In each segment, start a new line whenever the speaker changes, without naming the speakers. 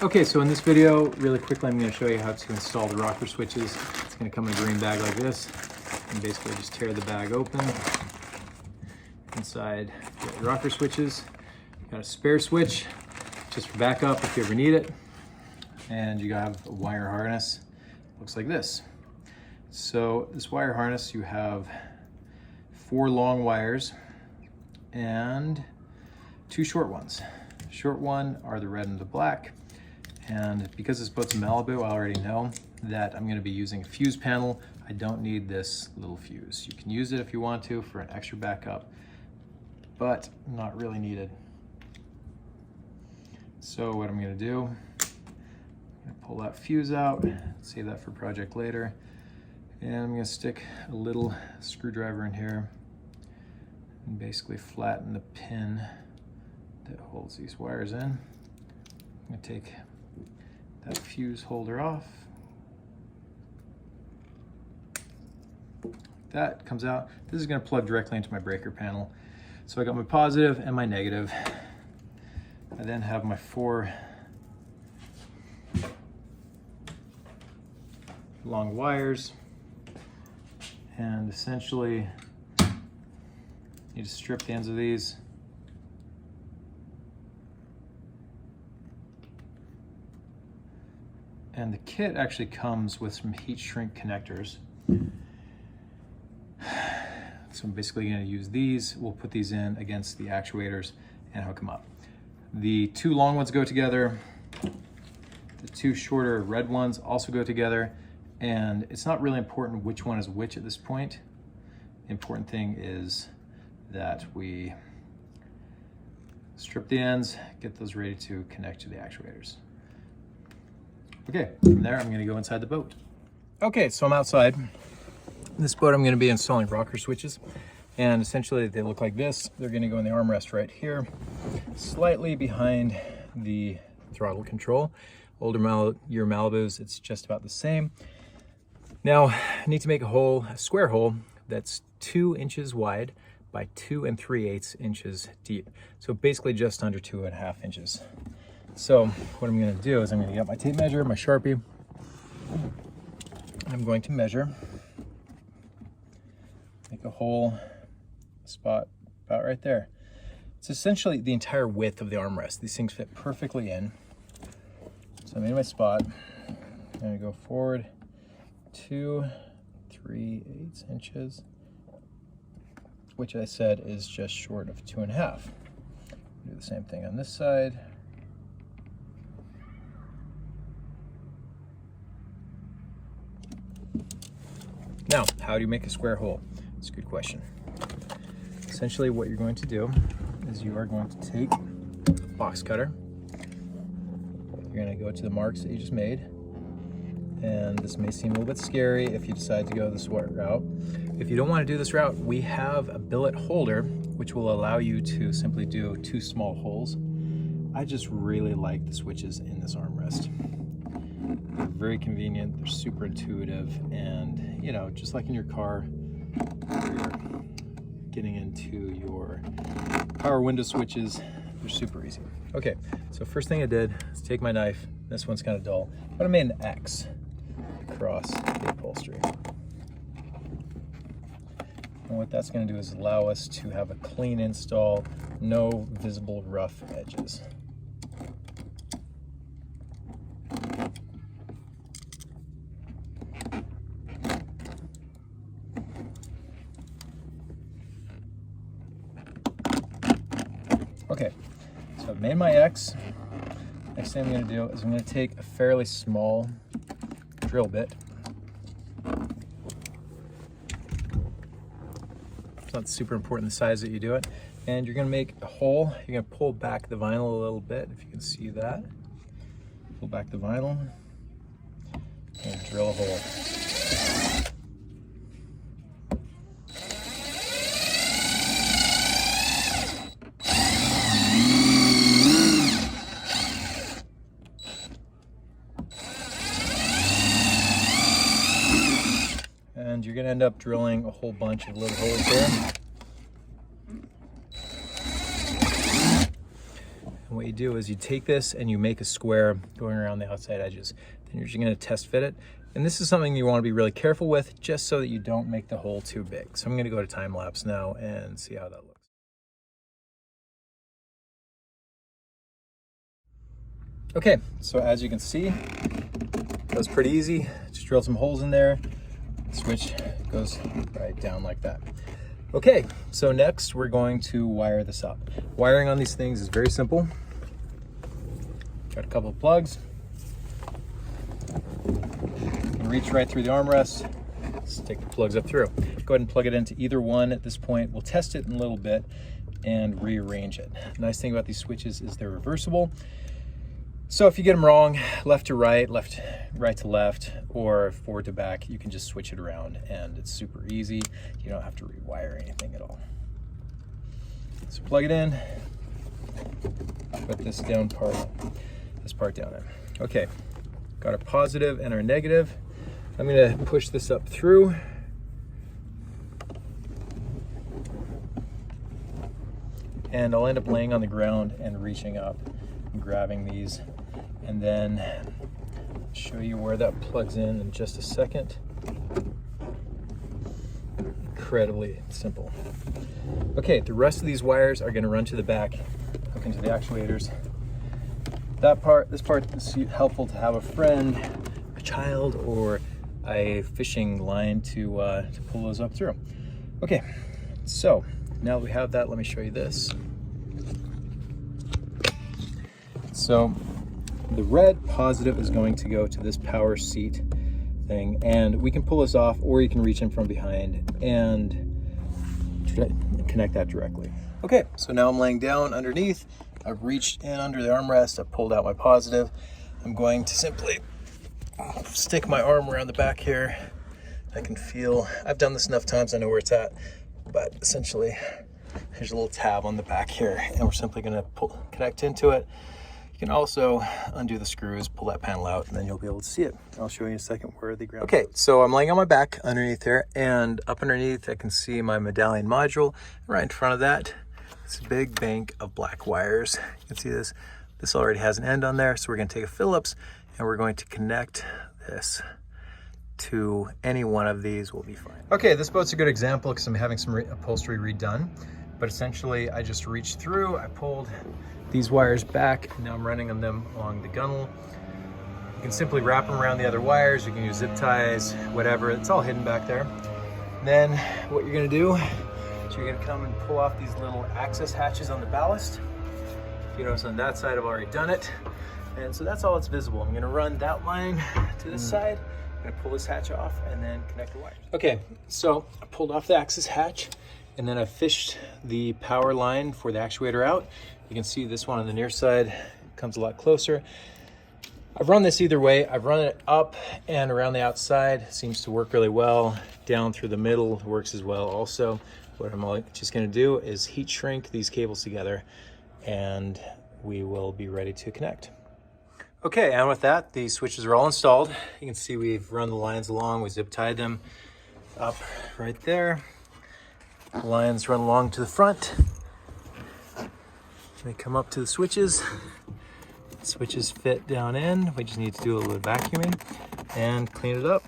Okay, so in this video, really quickly, I'm going to show you how to install the rocker switches. It's going to come in a green bag like this, and basically just tear the bag open. Inside, you got your rocker switches. You got a spare switch, just for backup if you ever need it. And you have a wire harness, looks like this. So this wire harness, you have 4 long wires and 2 short ones. Short one are the red and the black. And because this boat's a Malibu, I already know that I'm going to be using a fuse panel. I don't need this little fuse. You can use it if you want to for an extra backup, but not really needed. So what I'm going to do, I'm going to pull that fuse out, save that for project later, and I'm going to stick a little screwdriver in here and basically flatten the pin that holds these wires in. I'm going to take that fuse holder off. That comes out. This is going to plug directly into my breaker panel. So I got my positive and my negative. I then have my 4 long wires, and essentially you just strip the ends of these. And the kit actually comes with some heat shrink connectors. So I'm basically going to use these. We'll put these in against the actuators and hook them up. The 2 long ones go together. The 2 shorter red ones also go together. And it's not really important which one is which at this point. The important thing is that we strip the ends, get those ready to connect to the actuators. Okay, from there I'm going to go inside the boat. Okay, so I'm outside. In this boat I'm going to be installing rocker switches, and essentially they look like this. They're going to go in the armrest right here, slightly behind the throttle control. Older year Malibus, it's just about the same. Now I need to make a square hole that's 2 inches wide by 2 3/8 inches deep. So basically just under 2.5 inches. So what I'm going to do is I'm going to get my tape measure, my Sharpie. I'm going to measure, make a hole, spot about right there. It's essentially the entire width of the armrest. These things fit perfectly in. So I made my spot. I'm going to go forward 2 3/8 inches, which I said is just short of 2.5. Do the same thing on this side. Now, how do you make a square hole? It's a good question. Essentially what you're going to do is you are going to take a box cutter. You're going to go to the marks that you just made. And this may seem a little bit scary if you decide to go this route. If you don't want to do this route, we have a billet holder, which will allow you to simply do 2 small holes. I just really like the switches in this armrest. They're very convenient, they're super intuitive, and you know, just like in your car, you're getting into your power window switches, they're super easy. Okay, so first thing I did is take my knife. This one's kind of dull, but I made an X across the upholstery. And what that's going to do is allow us to have a clean install, no visible rough edges. Okay, so I've made my X. Next thing I'm going to do is I'm going to take a fairly small drill bit. It's not super important the size that you do it. And you're going to make a hole. You're going to pull back the vinyl a little bit, if you can see that. Pull back the vinyl and drill a hole. And you're going to end up drilling a whole bunch of little holes there. And what you do is you take this and you make a square going around the outside edges. Then you're just gonna test fit it. And this is something you wanna be really careful with, just so that you don't make the hole too big. So I'm gonna go to time lapse now and see how that looks. Okay, so as you can see, that was pretty easy. Just drilled some holes in there. Switch goes right down like that. Okay, so next we're going to wire this up. Wiring on these things is very simple. Got a couple of plugs. You can reach right through the armrest. Stick the plugs up through. Go ahead and plug it into either one at this point. We'll test it in a little bit and rearrange it. The nice thing about these switches is they're reversible. So if you get them wrong, left to right to left, or forward to back, you can just switch it around and it's super easy. You don't have to rewire anything at all. So plug it in, put this part down in. Okay, got our positive and our negative. I'm gonna push this up through. And I'll end up laying on the ground and reaching up and grabbing these. And then show you where that plugs in just a second. Incredibly simple. Okay, the rest of these wires are gonna run to the back, hook into the actuators. This part is helpful to have a friend, a child, or a fishing line to pull those up through. Okay, so now that we have that, let me show you this. So the red positive is going to go to this power seat thing, and we can pull this off, or you can reach in from behind and connect that directly. Okay, so now I'm laying down underneath. I've reached in under the armrest. I've pulled out my positive. I'm going to simply stick my arm around the back here. I can feel, I've done this enough times, I know where it's at, but essentially there's a little tab on the back here, and we're simply gonna connect into it. You can also undo the screws, pull that panel out, and then you'll be able to see it. I'll show you in a second where the ground goes. So I'm laying on my back underneath here, and up underneath I can see my medallion module. Right in front of that, it's a big bank of black wires. You can see this. This already has an end on there, so we're gonna take a Phillips and we're going to connect this to any one of these. Will be fine. Okay, this boat's a good example because I'm having some upholstery redone, but essentially I just reached through, I pulled these wires back, and now I'm running them along the gunnel. You can simply wrap them around the other wires, you can use zip ties, whatever, it's all hidden back there. And then what you're gonna do is you're gonna come and pull off these little access hatches on the ballast. You notice on that side I've already done it, and so that's all that's visible. I'm gonna run that line to this side, I'm gonna pull this hatch off and then connect the wires. Okay, so I pulled off the access hatch, and then I fished the power line for the actuator out. You can see this one on the near side comes a lot closer. I've run this either way. I've run it up and around the outside. Seems to work really well. Down through the middle works as well also. What I'm just gonna do is heat shrink these cables together, and we will be ready to connect. Okay, and with that, the switches are all installed. You can see we've run the lines along. We zip tied them up right there. The lines run along to the front. They come up to the switches. Switches fit down in. We just need to do a little vacuuming and clean it up.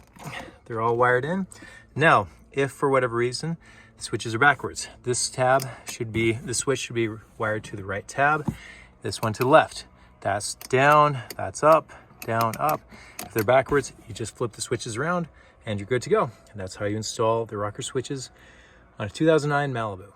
They're all wired in. Now, if for whatever reason the switches are backwards, the switch should be wired to the right tab. This one to the left. That's down, that's up, down, up. If they're backwards, you just flip the switches around and you're good to go. And that's how you install the rocker switches on a 2009 Malibu.